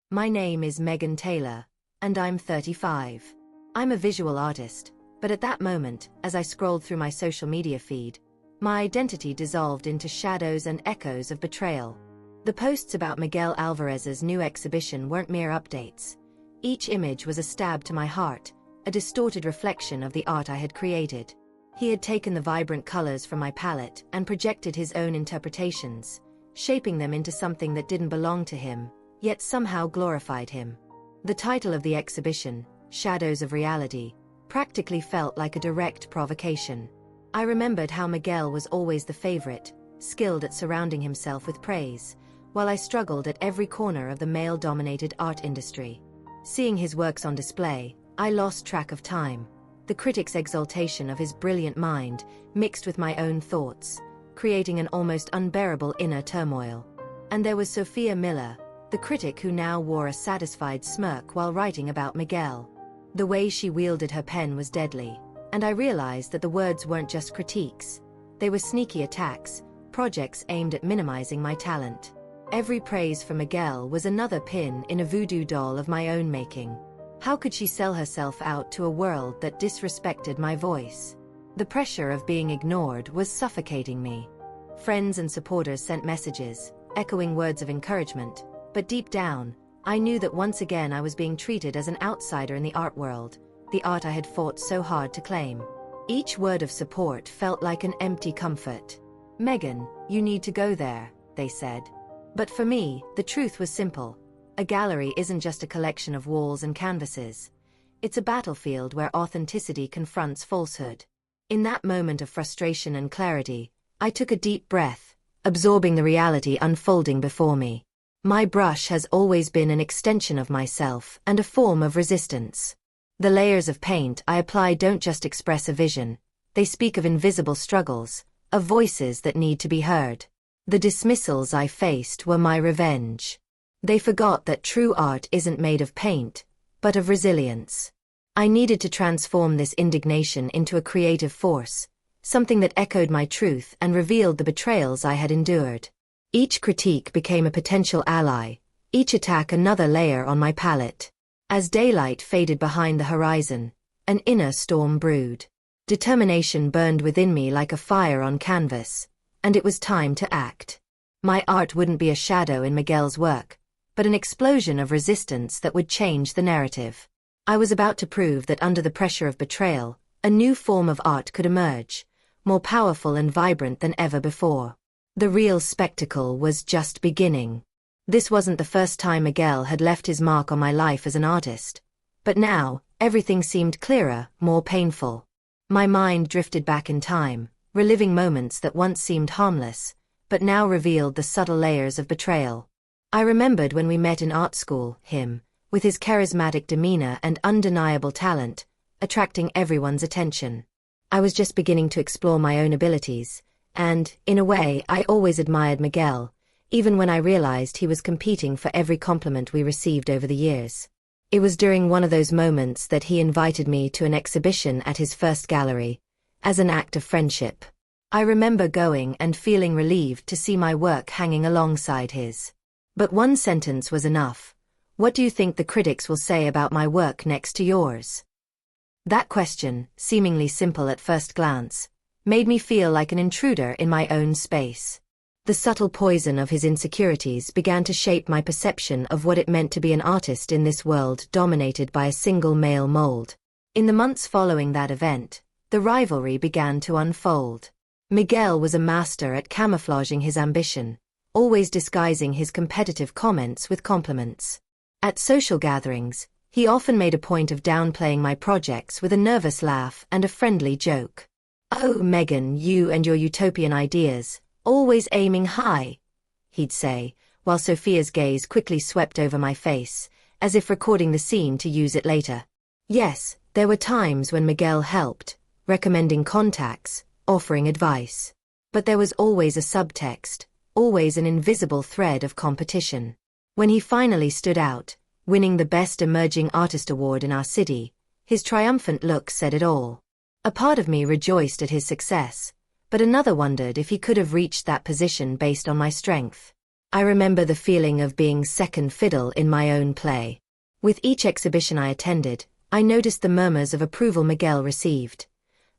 My name is Megan Taylor, and I'm 35. I'm a visual artist, but at that moment, as I scrolled through my social media feed, my identity dissolved into shadows and echoes of betrayal. The posts about Miguel Alvarez's new exhibition weren't mere updates. Each image was a stab to my heart, a distorted reflection of the art I had created. He had taken the vibrant colors from my palette and projected his own interpretations, shaping them into something that didn't belong to him, yet somehow glorified him. The title of the exhibition, Shadows of Reality, practically felt like a direct provocation. I remembered how Miguel was always the favorite, skilled at surrounding himself with praise, while I struggled at every corner of the male-dominated art industry. Seeing his works on display, I lost track of time. The critic's exaltation of his brilliant mind mixed with my own thoughts, creating an almost unbearable inner turmoil. And there was Sophia Miller, the critic who now wore a satisfied smirk while writing about Miguel. The way she wielded her pen was deadly, and I realized that the words weren't just critiques. They were sneaky attacks, projects aimed at minimizing my talent. Every praise for Miguel was another pin in a voodoo doll of my own making. How could she sell herself out to a world that disrespected my voice? The pressure of being ignored was suffocating me. Friends and supporters sent messages, echoing words of encouragement, but deep down, I knew that once again I was being treated as an outsider in the art world, the art I had fought so hard to claim. Each word of support felt like an empty comfort. "Megan, you need to go there," they said. But for me, the truth was simple. A gallery isn't just a collection of walls and canvases. It's a battlefield where authenticity confronts falsehood. In that moment of frustration and clarity, I took a deep breath, absorbing the reality unfolding before me. My brush has always been an extension of myself and a form of resistance. The layers of paint I apply don't just express a vision, they speak of invisible struggles, of voices that need to be heard. The dismissals I faced were my revenge. They forgot that true art isn't made of paint, but of resilience. I needed to transform this indignation into a creative force, something that echoed my truth and revealed the betrayals I had endured. Each critique became a potential ally, each attack another layer on my palette. As daylight faded behind the horizon, an inner storm brewed. Determination burned within me like a fire on canvas, and it was time to act. My art wouldn't be a shadow in Miguel's work, but an explosion of resistance that would change the narrative. I was about to prove that under the pressure of betrayal, a new form of art could emerge, more powerful and vibrant than ever before. The real spectacle was just beginning. This wasn't the first time Miguel had left his mark on my life as an artist, but now, everything seemed clearer, more painful. My mind drifted back in time, reliving moments that once seemed harmless, but now revealed the subtle layers of betrayal. I remembered when we met in art school, him, with his charismatic demeanor and undeniable talent, attracting everyone's attention. I was just beginning to explore my own abilities, and, in a way, I always admired Miguel, even when I realized he was competing for every compliment we received over the years. It was during one of those moments that he invited me to an exhibition at his first gallery, as an act of friendship. I remember going and feeling relieved to see my work hanging alongside his. But one sentence was enough. "What do you think the critics will say about my work next to yours?" That question, seemingly simple at first glance, made me feel like an intruder in my own space. The subtle poison of his insecurities began to shape my perception of what it meant to be an artist in this world dominated by a single male mold. In the months following that event, the rivalry began to unfold. Miguel was a master at camouflaging his ambition, always disguising his competitive comments with compliments. At social gatherings, he often made a point of downplaying my projects with a nervous laugh and a friendly joke. "Oh, Megan, you and your utopian ideas, always aiming high," he'd say, while Sophia's gaze quickly swept over my face, as if recording the scene to use it later. Yes, there were times when Miguel helped, recommending contacts, offering advice. But there was always a subtext, always an invisible thread of competition. When he finally stood out, winning the Best Emerging Artist Award in our city, his triumphant look said it all. A part of me rejoiced at his success, but another wondered if he could have reached that position based on my strength. I remember the feeling of being second fiddle in my own play. With each exhibition I attended, I noticed the murmurs of approval Miguel received.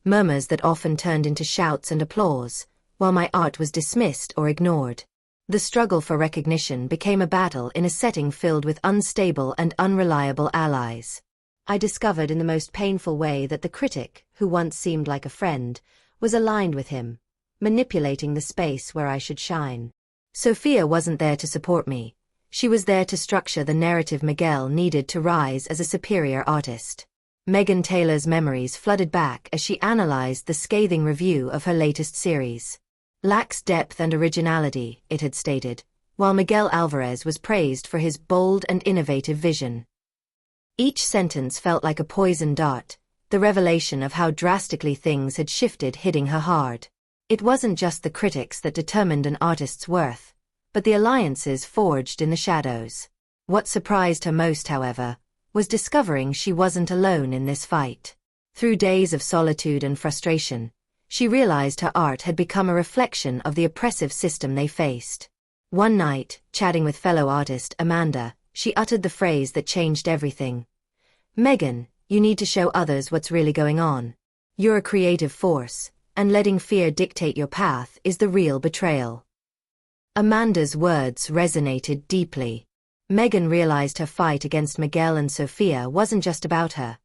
Murmurs that often turned into shouts and applause, while my art was dismissed or ignored. The struggle for recognition became a battle in a setting filled with unstable and unreliable allies. I discovered in the most painful way that the critic, who once seemed like a friend, was aligned with him, manipulating the space where I should shine. Sophia wasn't there to support me. She was there to structure the narrative Miguel needed to rise as a superior artist. Megan Taylor's memories flooded back as she analyzed the scathing review of her latest series. Lacks depth and originality, it had stated, while Miguel Alvarez was praised for his bold and innovative vision. Each sentence felt like a poison dart, the revelation of how drastically things had shifted hitting her hard. It wasn't just the critics that determined an artist's worth, but the alliances forged in the shadows. What surprised her most, however, was discovering she wasn't alone in this fight. Through days of solitude and frustration, she realized her art had become a reflection of the oppressive system they faced. One night, chatting with fellow artist Amanda, she uttered the phrase that changed everything. "Megan, you need to show others what's really going on. You're a creative force, and letting fear dictate your path is the real betrayal." Amanda's words resonated deeply. Megan realized her fight against Miguel and Sophia wasn't just about her.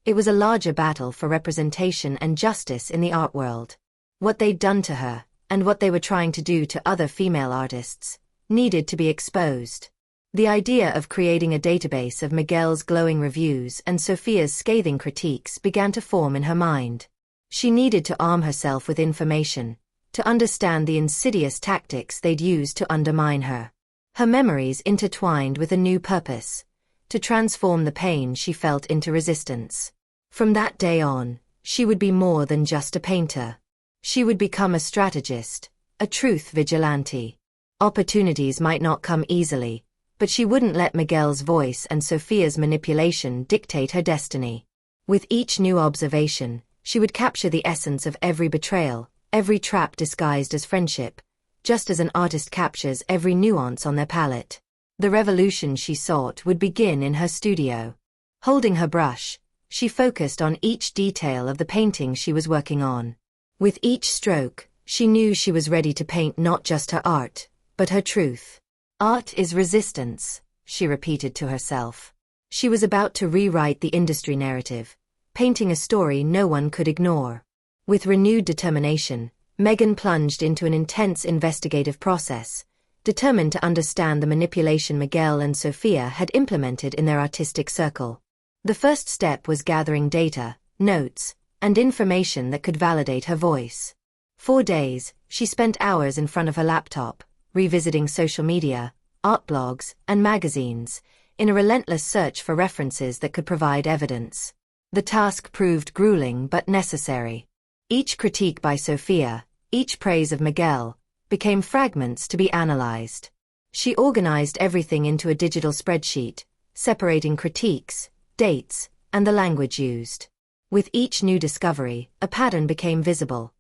It was a larger battle for representation and justice in the art world. What they'd done to her, and what they were trying to do to other female artists, needed to be exposed. The idea of creating a database of Miguel's glowing reviews and Sophia's scathing critiques began to form in her mind. She needed to arm herself with information, to understand the insidious tactics they'd used to undermine her. Her memories intertwined with a new purpose, to transform the pain she felt into resistance. From that day on, she would be more than just a painter. She would become a strategist, a truth vigilante. Opportunities might not come easily, but she wouldn't let Miguel's voice and Sophia's manipulation dictate her destiny. With each new observation, she would capture the essence of every betrayal, every trap disguised as friendship, just as an artist captures every nuance on their palette. The revolution she sought would begin in her studio. Holding her brush, she focused on each detail of the painting she was working on. With each stroke, she knew she was ready to paint not just her art, but her truth. "Art is resistance," she repeated to herself. She was about to rewrite the industry narrative, painting a story no one could ignore. With renewed determination, Megan plunged into an intense investigative process, determined to understand the manipulation Miguel and Sophia had implemented in their artistic circle. The first step was gathering data, notes, and information that could validate her voice. For days, she spent hours in front of her laptop, revisiting social media, art blogs, and magazines, in a relentless search for references that could provide evidence. The task proved grueling but necessary. Each critique by Sophia, each praise of Miguel, became fragments to be analyzed. She organized everything into a digital spreadsheet, separating critiques, dates, and the language used. With each new discovery, a pattern became visible.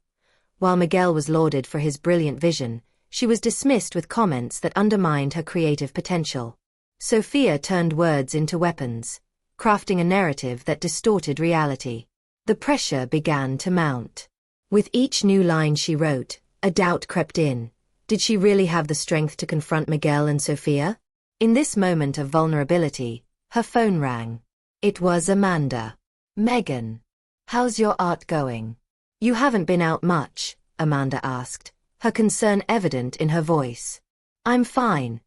While Miguel was lauded for his brilliant vision, she was dismissed with comments that undermined her creative potential. Sophia turned words into weapons, crafting a narrative that distorted reality. The pressure began to mount. With each new line she wrote, a doubt crept in. Did she really have the strength to confront Miguel and Sophia? In this moment of vulnerability, her phone rang. It was Amanda. "Megan, how's your art going? You haven't been out much," Amanda asked, her concern evident in her voice. "I'm fine.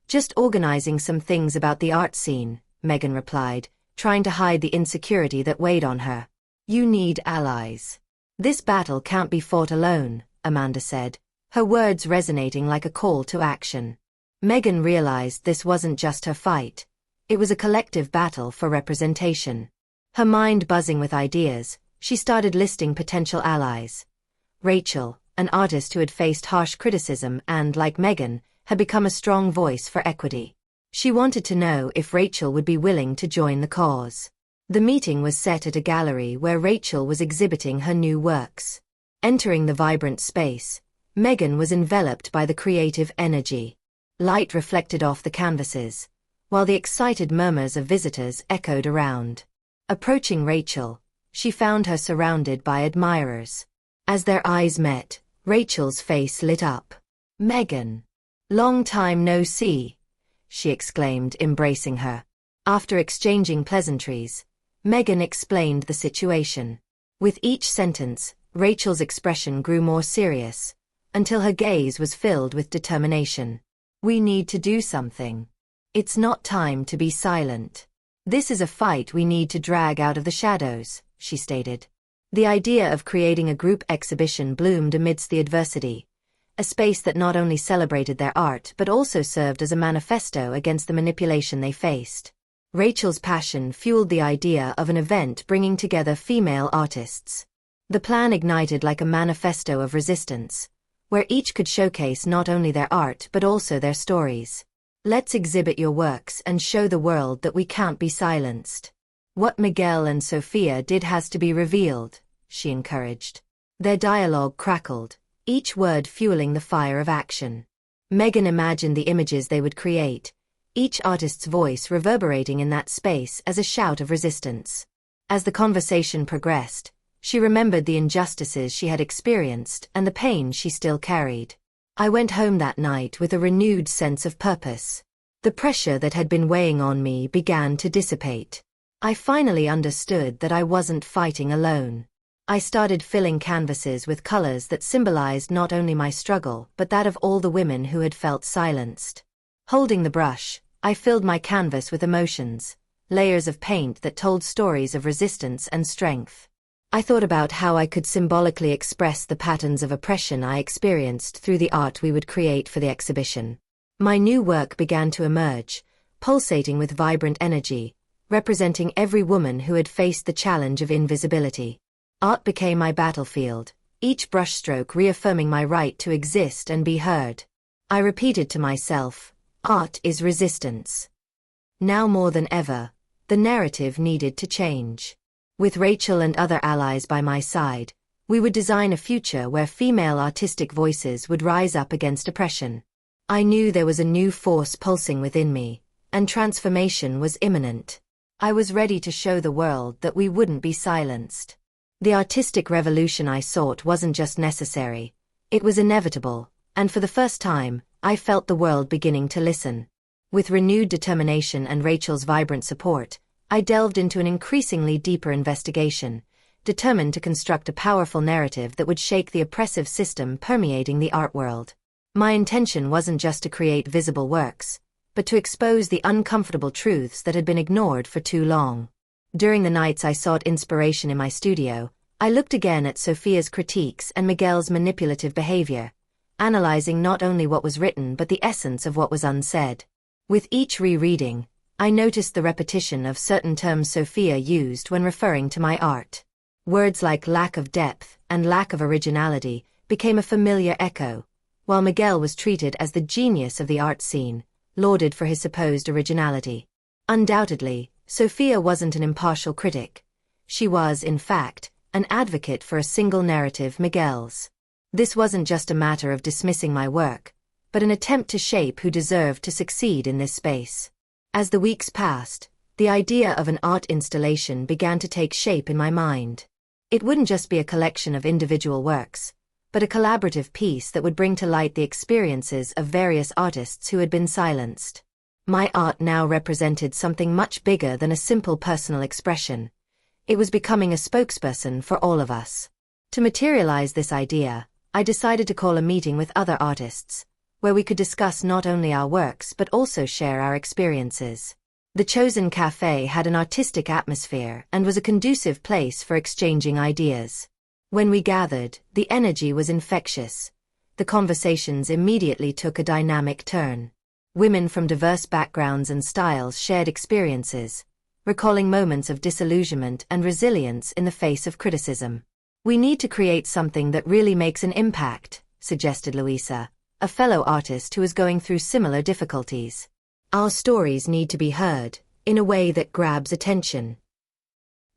Just organizing some things about the art scene," Megan replied, trying to hide the insecurity that weighed on her. "You need allies. This battle can't be fought alone," Amanda said, her words resonating like a call to action. Megan realized this wasn't just her fight. It was a collective battle for representation. Her mind buzzing with ideas, she started listing potential allies. Rachel, an artist who had faced harsh criticism and, like Megan, had become a strong voice for equity. She wanted to know if Rachel would be willing to join the cause. The meeting was set at a gallery where Rachel was exhibiting her new works. Entering the vibrant space, Megan was enveloped by the creative energy. Light reflected off the canvases, while the excited murmurs of visitors echoed around. Approaching Rachel, she found her surrounded by admirers. As their eyes met, Rachel's face lit up. "Megan! Long time no see," she exclaimed, embracing her. After exchanging pleasantries, Megan explained the situation. With each sentence, Rachel's expression grew more serious, until her gaze was filled with determination. "We need to do something. It's not time to be silent. This is a fight we need to drag out of the shadows," she stated. The idea of creating a group exhibition bloomed amidst the adversity, a space that not only celebrated their art but also served as a manifesto against the manipulation they faced. Rachel's passion fueled the idea of an event bringing together female artists. The plan ignited like a manifesto of resistance, where each could showcase not only their art but also their stories. "Let's exhibit your works and show the world that we can't be silenced. What Miguel and Sophia did has to be revealed," she encouraged. Their dialogue crackled, each word fueling the fire of action. Megan imagined the images they would create, each artist's voice reverberating in that space as a shout of resistance. As the conversation progressed, she remembered the injustices she had experienced and the pain she still carried. "I went home that night with a renewed sense of purpose. The pressure that had been weighing on me began to dissipate. I finally understood that I wasn't fighting alone. I started filling canvases with colors that symbolized not only my struggle but that of all the women who had felt silenced. Holding the brush, I filled my canvas with emotions, layers of paint that told stories of resistance and strength. I thought about how I could symbolically express the patterns of oppression I experienced through the art we would create for the exhibition. My new work began to emerge, pulsating with vibrant energy, representing every woman who had faced the challenge of invisibility. Art became my battlefield, each brushstroke reaffirming my right to exist and be heard. I repeated to myself, art is resistance. Now more than ever, the narrative needed to change. With Rachel and other allies by my side, we would design a future where female artistic voices would rise up against oppression. I knew there was a new force pulsing within me, and transformation was imminent. I was ready to show the world that we wouldn't be silenced. The artistic revolution I sought wasn't just necessary, it was inevitable, and for the first time, I felt the world beginning to listen. With renewed determination and Rachel's vibrant support, I delved into an increasingly deeper investigation, determined to construct a powerful narrative that would shake the oppressive system permeating the art world. My intention wasn't just to create visible works, but to expose the uncomfortable truths that had been ignored for too long. During the nights I sought inspiration in my studio, I looked again at Sophia's critiques and Miguel's manipulative behavior, analyzing not only what was written but the essence of what was unsaid. With each rereading, I noticed the repetition of certain terms Sophia used when referring to my art. Words like lack of depth and lack of originality became a familiar echo, while Miguel was treated as the genius of the art scene, lauded for his supposed originality. Undoubtedly, Sophia wasn't an impartial critic. She was, in fact, an advocate for a single narrative, Miguel's. This wasn't just a matter of dismissing my work, but an attempt to shape who deserved to succeed in this space. As the weeks passed, the idea of an art installation began to take shape in my mind. It wouldn't just be a collection of individual works, but a collaborative piece that would bring to light the experiences of various artists who had been silenced. My art now represented something much bigger than a simple personal expression. It was becoming a spokesperson for all of us. To materialize this idea, I decided to call a meeting with other artists, where we could discuss not only our works but also share our experiences. The chosen cafe had an artistic atmosphere and was a conducive place for exchanging ideas. When we gathered, the energy was infectious. The conversations immediately took a dynamic turn. Women from diverse backgrounds and styles shared experiences, recalling moments of disillusionment and resilience in the face of criticism. "We need to create something that really makes an impact," suggested Louisa, a fellow artist who was going through similar difficulties. "Our stories need to be heard, in a way that grabs attention."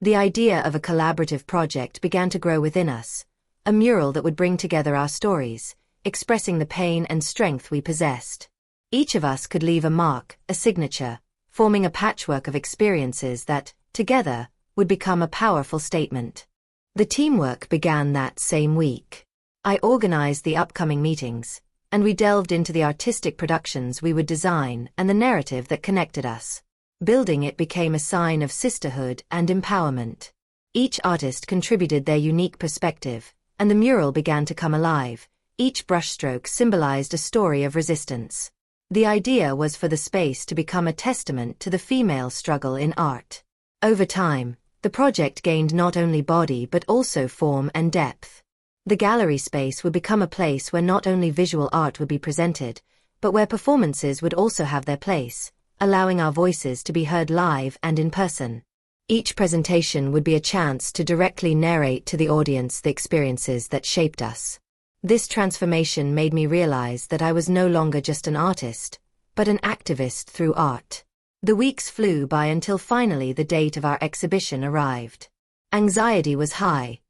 The idea of a collaborative project began to grow within us, a mural that would bring together our stories, expressing the pain and strength we possessed. Each of us could leave a mark, a signature, forming a patchwork of experiences that, together, would become a powerful statement. The teamwork began that same week. I organized the upcoming meetings, and we delved into the artistic productions we would design and the narrative that connected us. Building it became a sign of sisterhood and empowerment. Each artist contributed their unique perspective, and the mural began to come alive. Each brushstroke symbolized a story of resistance. The idea was for the space to become a testament to the female struggle in art. Over time, the project gained not only body but also form and depth. The gallery space would become a place where not only visual art would be presented, but where performances would also have their place, allowing our voices to be heard live and in person. Each presentation would be a chance to directly narrate to the audience the experiences that shaped us. This transformation made me realize that I was no longer just an artist, but an activist through art. The weeks flew by until finally the date of our exhibition arrived. Anxiety was high.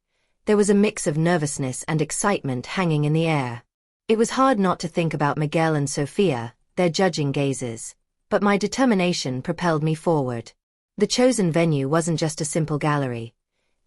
There was a mix of nervousness and excitement hanging in the air. It was hard not to think about Miguel and Sophia, their judging gazes, but my determination propelled me forward. The chosen venue wasn't just a simple gallery.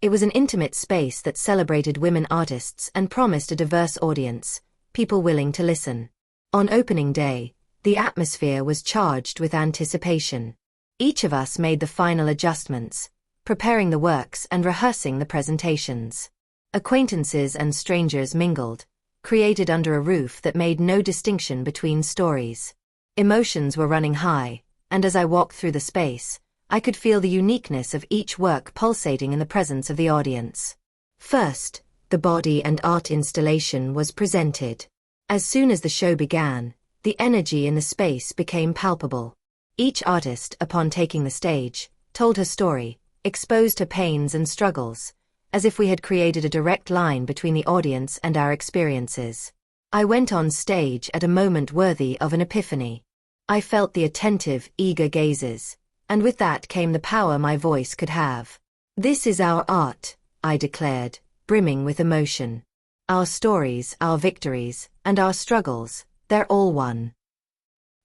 It was an intimate space that celebrated women artists and promised a diverse audience, people willing to listen. On opening day, the atmosphere was charged with anticipation. Each of us made the final adjustments, preparing the works and rehearsing the presentations. Acquaintances and strangers mingled, created under a roof that made no distinction between stories. Emotions were running high, and as I walked through the space, I could feel the uniqueness of each work pulsating in the presence of the audience. First, the body and art installation was presented. As soon as the show began, the energy in the space became palpable. Each artist, upon taking the stage, told her story, exposed her pains and struggles, as if we had created a direct line between the audience and our experiences. I went on stage at a moment worthy of an epiphany. I felt the attentive, eager gazes, and with that came the power my voice could have. "This is our art," I declared, brimming with emotion. "Our stories, our victories, and our struggles, they're all one."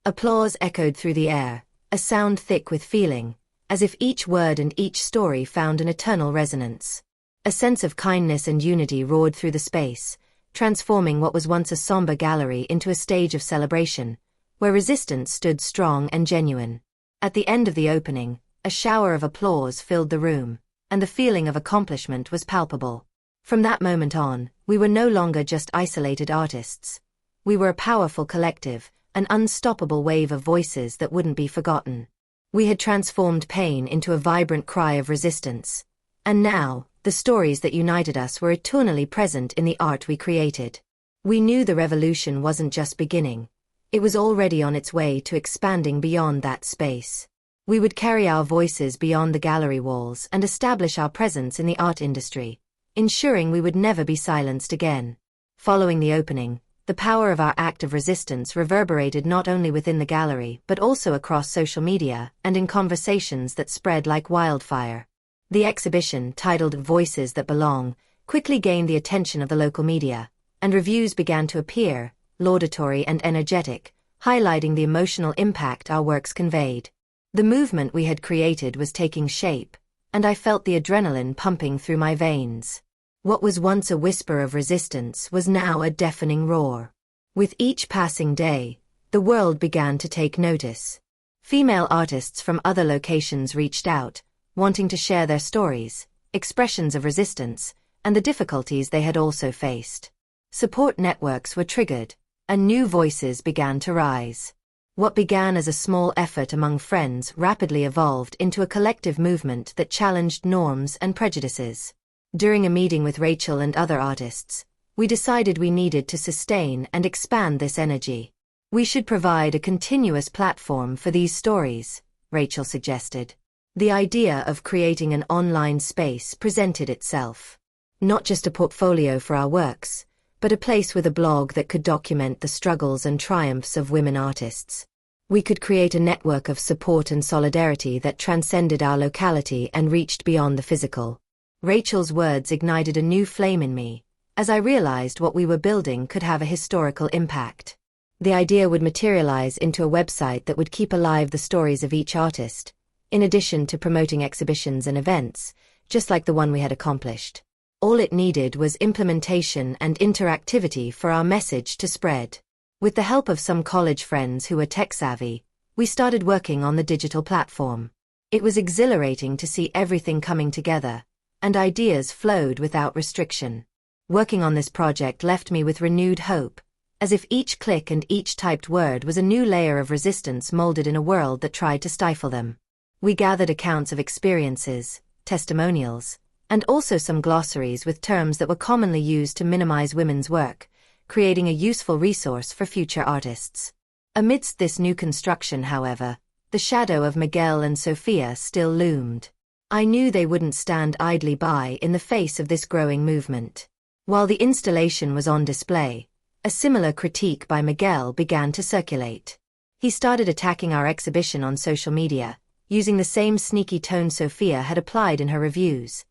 Applause echoed through the air, a sound thick with feeling, as if each word and each story found an eternal resonance. A sense of kindness and unity roared through the space, transforming what was once a somber gallery into a stage of celebration, where resistance stood strong and genuine. At the end of the opening, a shower of applause filled the room, and the feeling of accomplishment was palpable. From that moment on, we were no longer just isolated artists. We were a powerful collective, an unstoppable wave of voices that wouldn't be forgotten. We had transformed pain into a vibrant cry of resistance. And now, the stories that united us were eternally present in the art we created. We knew the revolution wasn't just beginning. It was already on its way to expanding beyond that space. We would carry our voices beyond the gallery walls and establish our presence in the art industry, ensuring we would never be silenced again. Following the opening, the power of our act of resistance reverberated not only within the gallery but also across social media and in conversations that spread like wildfire. The exhibition, titled "Voices That Belong," quickly gained the attention of the local media, and reviews began to appear, laudatory and energetic, highlighting the emotional impact our works conveyed. The movement we had created was taking shape, and I felt the adrenaline pumping through my veins. What was once a whisper of resistance was now a deafening roar. With each passing day, the world began to take notice. Female artists from other locations reached out, wanting to share their stories, expressions of resistance, and the difficulties they had also faced. Support networks were triggered, and new voices began to rise. What began as a small effort among friends rapidly evolved into a collective movement that challenged norms and prejudices. During a meeting with Rachel and other artists, we decided we needed to sustain and expand this energy. "We should provide a continuous platform for these stories," Rachel suggested. The idea of creating an online space presented itself. Not just a portfolio for our works, but a place with a blog that could document the struggles and triumphs of women artists. We could create a network of support and solidarity that transcended our locality and reached beyond the physical. Rachel's words ignited a new flame in me, as I realized what we were building could have a historical impact. The idea would materialize into a website that would keep alive the stories of each artist, in addition to promoting exhibitions and events, just like the one we had accomplished. All it needed was implementation and interactivity for our message to spread. With the help of some college friends who were tech-savvy, we started working on the digital platform. It was exhilarating to see everything coming together, and ideas flowed without restriction. Working on this project left me with renewed hope, as if each click and each typed word was a new layer of resistance molded in a world that tried to stifle them. We gathered accounts of experiences, testimonials, and also some glossaries with terms that were commonly used to minimize women's work, creating a useful resource for future artists. Amidst this new construction, however, the shadow of Miguel and Sofia still loomed. I knew they wouldn't stand idly by in the face of this growing movement. While the installation was on display, a similar critique by Miguel began to circulate. He started attacking our exhibition on social media, using the same sneaky tone Sofia had applied in her reviews,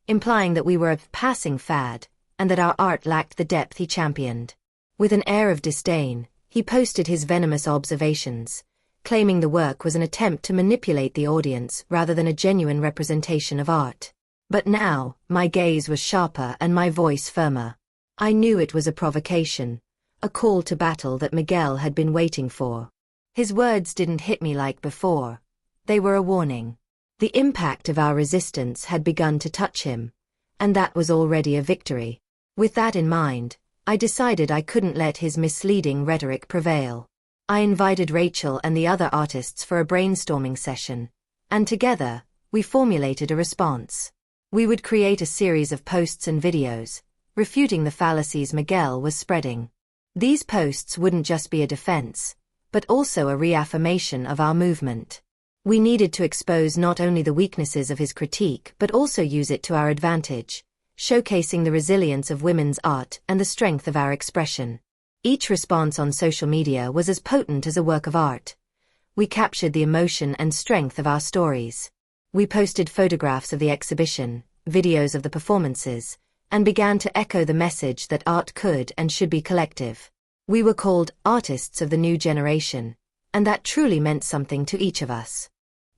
implying that we were a passing fad, and that our art lacked the depth he championed. With an air of disdain, he posted his venomous observations, claiming the work was an attempt to manipulate the audience rather than a genuine representation of art. But now, my gaze was sharper and my voice firmer. I knew it was a provocation, a call to battle that Miguel had been waiting for. His words didn't hit me like before. They were a warning. The impact of our resistance had begun to touch him, and that was already a victory. With that in mind, I decided I couldn't let his misleading rhetoric prevail. I invited Rachel and the other artists for a brainstorming session, and together, we formulated a response. We would create a series of posts and videos, refuting the fallacies Miguel was spreading. These posts wouldn't just be a defense, but also a reaffirmation of our movement. We needed to expose not only the weaknesses of his critique but also use it to our advantage, showcasing the resilience of women's art and the strength of our expression. Each response on social media was as potent as a work of art. We captured the emotion and strength of our stories. We posted photographs of the exhibition, videos of the performances, and began to echo the message that art could and should be collective. We were called artists of the new generation, and that truly meant something to each of us.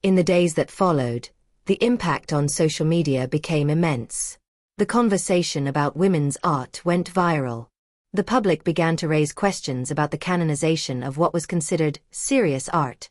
In the days that followed, the impact on social media became immense. The conversation about women's art went viral. The public began to raise questions about the canonization of what was considered serious art,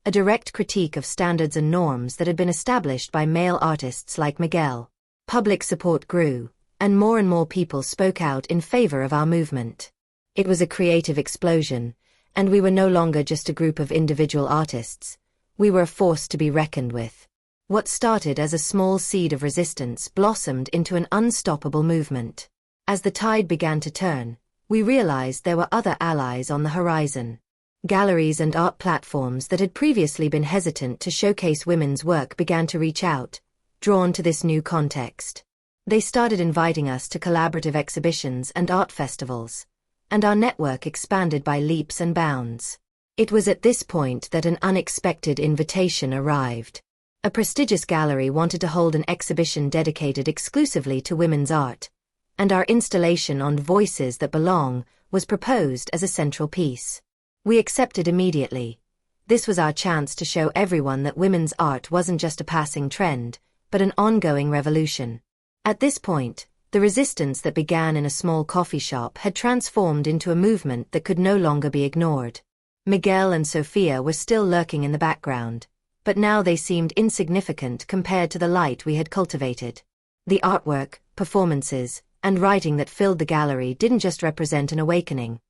a direct critique of standards and norms that had been established by male artists like Miguel. Public support grew, and more people spoke out in favor of our movement. It was a creative explosion, and we were no longer just a group of individual artists. We were a force to be reckoned with. What started as a small seed of resistance blossomed into an unstoppable movement. As the tide began to turn, we realized there were other allies on the horizon. Galleries and art platforms that had previously been hesitant to showcase women's work began to reach out, drawn to this new context. They started inviting us to collaborative exhibitions and art festivals, and our network expanded by leaps and bounds. It was at this point that an unexpected invitation arrived. A prestigious gallery wanted to hold an exhibition dedicated exclusively to women's art, and our installation on Voices That Belong was proposed as a central piece. We accepted immediately. This was our chance to show everyone that women's art wasn't just a passing trend, but an ongoing revolution. At this point, the resistance that began in a small coffee shop had transformed into a movement that could no longer be ignored. Miguel and Sofia were still lurking in the background, but now they seemed insignificant compared to the light we had cultivated. The artwork, performances, and writing that filled the gallery didn't just represent an awakening.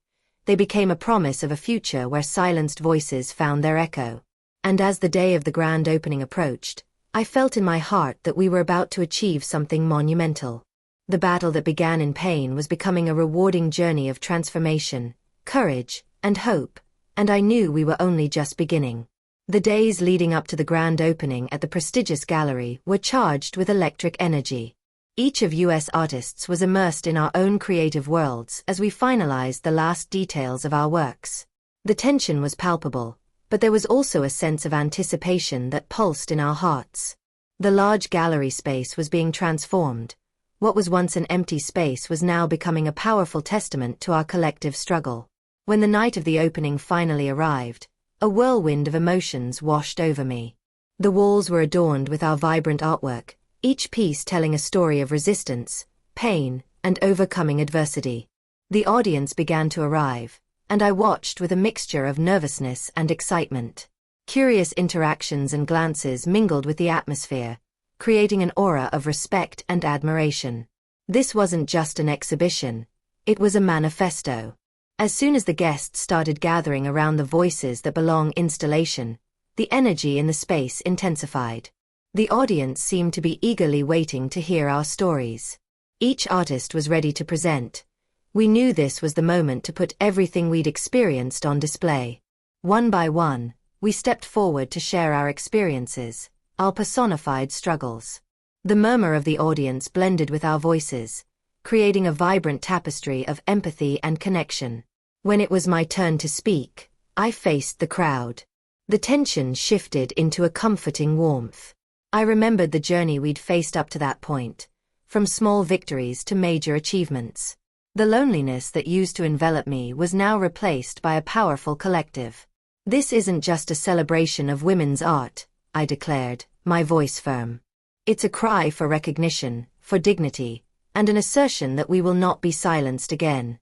They became a promise of a future where silenced voices found their echo. And as the day of the grand opening approached, I felt in my heart that we were about to achieve something monumental. The battle that began in pain was becoming a rewarding journey of transformation, courage, and hope, and I knew we were only just beginning. The days leading up to the grand opening at the prestigious gallery were charged with electric energy. Each of US artists was immersed in our own creative worlds as we finalized the last details of our works. The tension was palpable, but there was also a sense of anticipation that pulsed in our hearts. The large gallery space was being transformed. What was once an empty space was now becoming a powerful testament to our collective struggle. When the night of the opening finally arrived, a whirlwind of emotions washed over me. The walls were adorned with our vibrant artwork, each piece telling a story of resistance, pain, and overcoming adversity. The audience began to arrive, and I watched with a mixture of nervousness and excitement. Curious interactions and glances mingled with the atmosphere, creating an aura of respect and admiration. This wasn't just an exhibition, it was a manifesto. As soon as the guests started gathering around the Voices That Belong installation, the energy in the space intensified. The audience seemed to be eagerly waiting to hear our stories. Each artist was ready to present. We knew this was the moment to put everything we'd experienced on display. One by one, we stepped forward to share our experiences, our personified struggles. The murmur of the audience blended with our voices, creating a vibrant tapestry of empathy and connection. When it was my turn to speak, I faced the crowd. The tension shifted into a comforting warmth. I remembered the journey we'd faced up to that point, from small victories to major achievements. The loneliness that used to envelop me was now replaced by a powerful collective. This isn't just a celebration of women's art, I declared, my voice firm. It's a cry for recognition, for dignity, and an assertion that we will not be silenced again.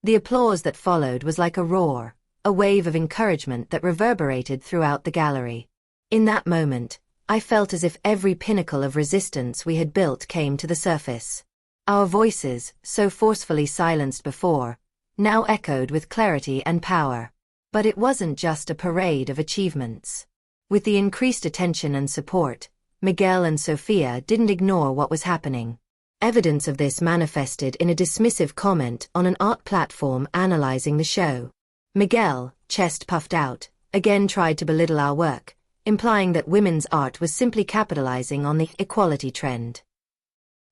The applause that followed was like a roar, a wave of encouragement that reverberated throughout the gallery. In that moment, I felt as if every pinnacle of resistance we had built came to the surface. Our voices, so forcefully silenced before, now echoed with clarity and power. But it wasn't just a parade of achievements. With the increased attention and support, Miguel and Sofia didn't ignore what was happening. Evidence of this manifested in a dismissive comment on an art platform analyzing the show. Miguel, chest puffed out, again tried to belittle our work, implying that women's art was simply capitalizing on the equality trend.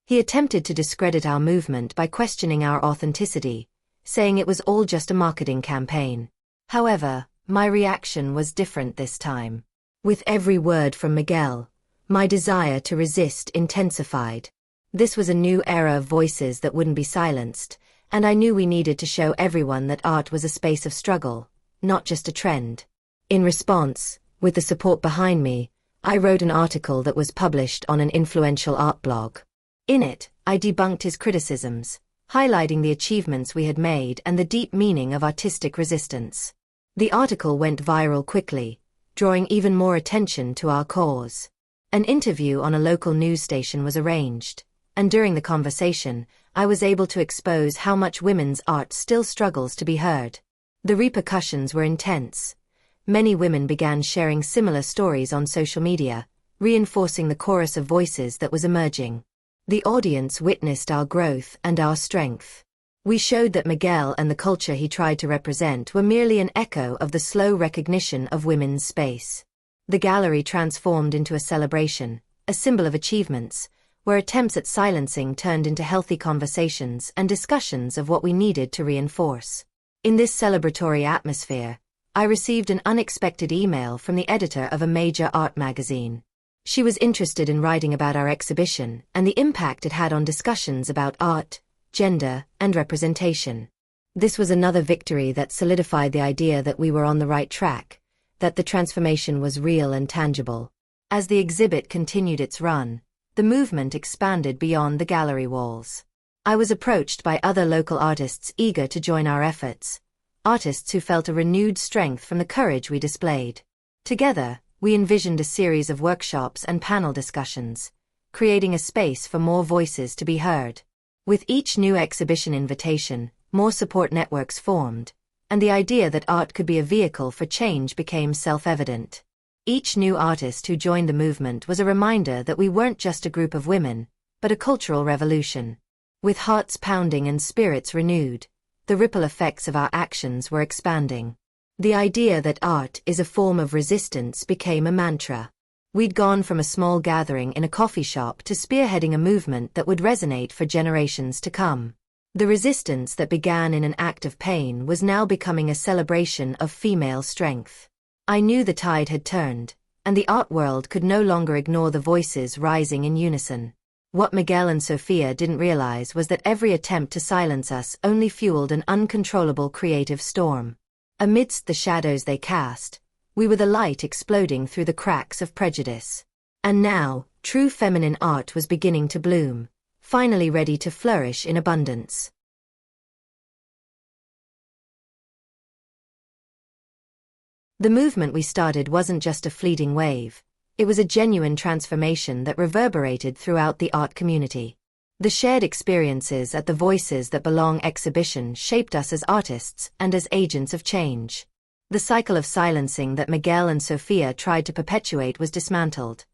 He attempted to discredit our movement by questioning our authenticity, saying it was all just a marketing campaign. However, my reaction was different this time. With every word from Miguel, my desire to resist intensified. This was a new era of voices that wouldn't be silenced, and I knew we needed to show everyone that art was a space of struggle, not just a trend. In response, with the support behind me, I wrote an article that was published on an influential art blog. In it, I debunked his criticisms, highlighting the achievements we had made and the deep meaning of artistic resistance. The article went viral quickly, drawing even more attention to our cause. An interview on a local news station was arranged, and during the conversation, I was able to expose how much women's art still struggles to be heard. The repercussions were intense. Many women began sharing similar stories on social media, reinforcing the chorus of voices that was emerging. The audience witnessed our growth and our strength. We showed that Miguel and the culture he tried to represent were merely an echo of the slow recognition of women's space. The gallery transformed into a celebration, a symbol of achievements, where attempts at silencing turned into healthy conversations and discussions of what we needed to reinforce. In this celebratory atmosphere, I received an unexpected email from the editor of a major art magazine. She was interested in writing about our exhibition and the impact it had on discussions about art, gender, and representation. This was another victory that solidified the idea that we were on the right track, that the transformation was real and tangible. As the exhibit continued its run, the movement expanded beyond the gallery walls. I was approached by other local artists eager to join our efforts, artists who felt a renewed strength from the courage we displayed. Together, we envisioned a series of workshops and panel discussions, creating a space for more voices to be heard. With each new exhibition invitation, more support networks formed, and the idea that art could be a vehicle for change became self-evident. Each new artist who joined the movement was a reminder that we weren't just a group of women, but a cultural revolution. With hearts pounding and spirits renewed, the ripple effects of our actions were expanding. The idea that art is a form of resistance became a mantra. We'd gone from a small gathering in a coffee shop to spearheading a movement that would resonate for generations to come. The resistance that began in an act of pain was now becoming a celebration of female strength. I knew the tide had turned, and the art world could no longer ignore the voices rising in unison. What Miguel and Sophia didn't realize was that every attempt to silence us only fueled an uncontrollable creative storm. Amidst the shadows they cast, we were the light exploding through the cracks of prejudice. And now, true feminine art was beginning to bloom, finally ready to flourish in abundance. The movement we started wasn't just a fleeting wave. It was a genuine transformation that reverberated throughout the art community. The shared experiences at the Voices That Belong exhibition shaped us as artists and as agents of change. The cycle of silencing that Miguel and Sophia tried to perpetuate was dismantled.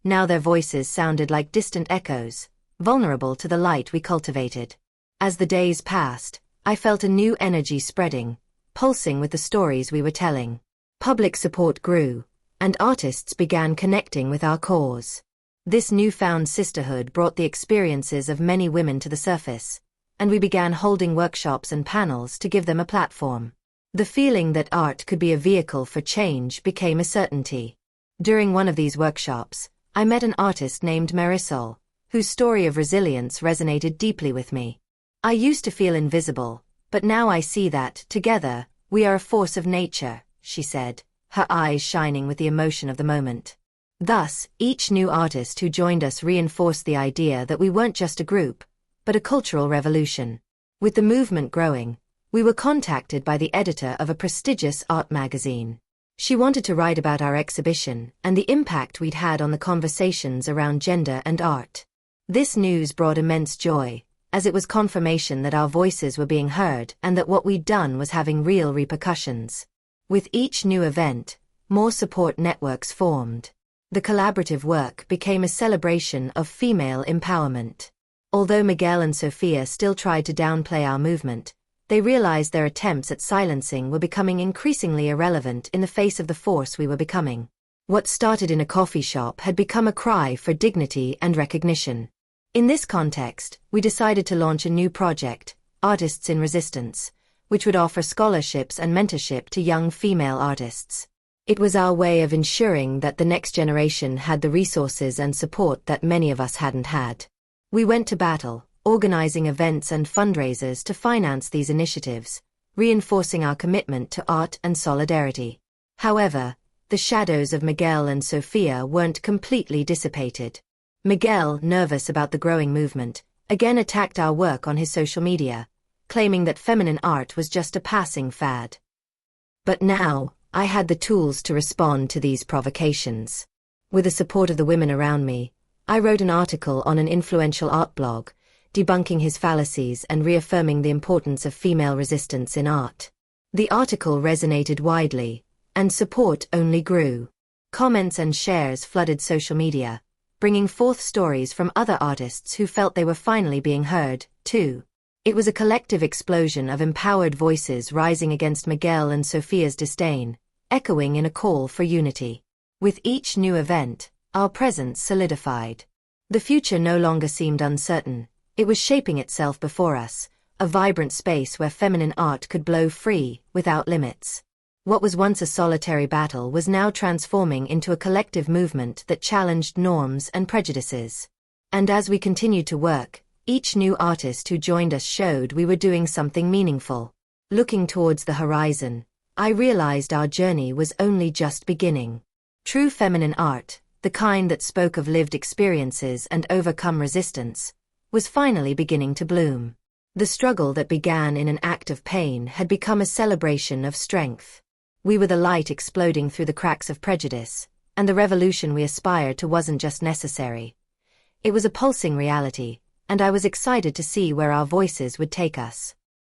Now their voices sounded like distant echoes, vulnerable to the light we cultivated. As the days passed, I felt a new energy spreading, pulsing with the stories we were telling. Public support grew, and artists began connecting with our cause. This newfound sisterhood brought the experiences of many women to the surface, and we began holding workshops and panels to give them a platform. The feeling that art could be a vehicle for change became a certainty. During one of these workshops, I met an artist named Marisol, whose story of resilience resonated deeply with me. I used to feel invisible, but now I see that, together, we are a force of nature, she said, her eyes shining with the emotion of the moment. Thus, each new artist who joined us reinforced the idea that we weren't just a group, but a cultural revolution. With the movement growing, we were contacted by the editor of a prestigious art magazine. She wanted to write about our exhibition and the impact we'd had on the conversations around gender and art. This news brought immense joy, as it was confirmation that our voices were being heard and that what we'd done was having real repercussions. With each new event, more support networks formed. The collaborative work became a celebration of female empowerment. Although Miguel and Sophia still tried to downplay our movement, they realized their attempts at silencing were becoming increasingly irrelevant in the face of the force we were becoming. What started in a coffee shop had become a cry for dignity and recognition. In this context, we decided to launch a new project, Artists in Resistance, which would offer scholarships and mentorship to young female artists. It was our way of ensuring that the next generation had the resources and support that many of us hadn't had. We went to battle, organizing events and fundraisers to finance these initiatives, reinforcing our commitment to art and solidarity. However, the shadows of Miguel and Sophia weren't completely dissipated. Miguel, nervous about the growing movement, again attacked our work on his social media, claiming that feminine art was just a passing fad. But now, I had the tools to respond to these provocations. With the support of the women around me, I wrote an article on an influential art blog, debunking his fallacies and reaffirming the importance of female resistance in art. The article resonated widely, and support only grew. Comments and shares flooded social media, bringing forth stories from other artists who felt they were finally being heard, too. It was a collective explosion of empowered voices rising against Miguel and Sophia's disdain, echoing in a call for unity. With each new event, our presence solidified. The future no longer seemed uncertain. It was shaping itself before us, a vibrant space where feminine art could blow free, without limits. What was once a solitary battle was now transforming into a collective movement that challenged norms and prejudices. And as we continued to work, each new artist who joined us showed we were doing something meaningful. Looking towards the horizon, I realized our journey was only just beginning. True feminine art, the kind that spoke of lived experiences and overcome resistance, was finally beginning to bloom. The struggle that began in an act of pain had become a celebration of strength. We were the light exploding through the cracks of prejudice, and the revolution we aspired to wasn't just necessary. It was a pulsing reality, and I was excited to see where our voices would take us.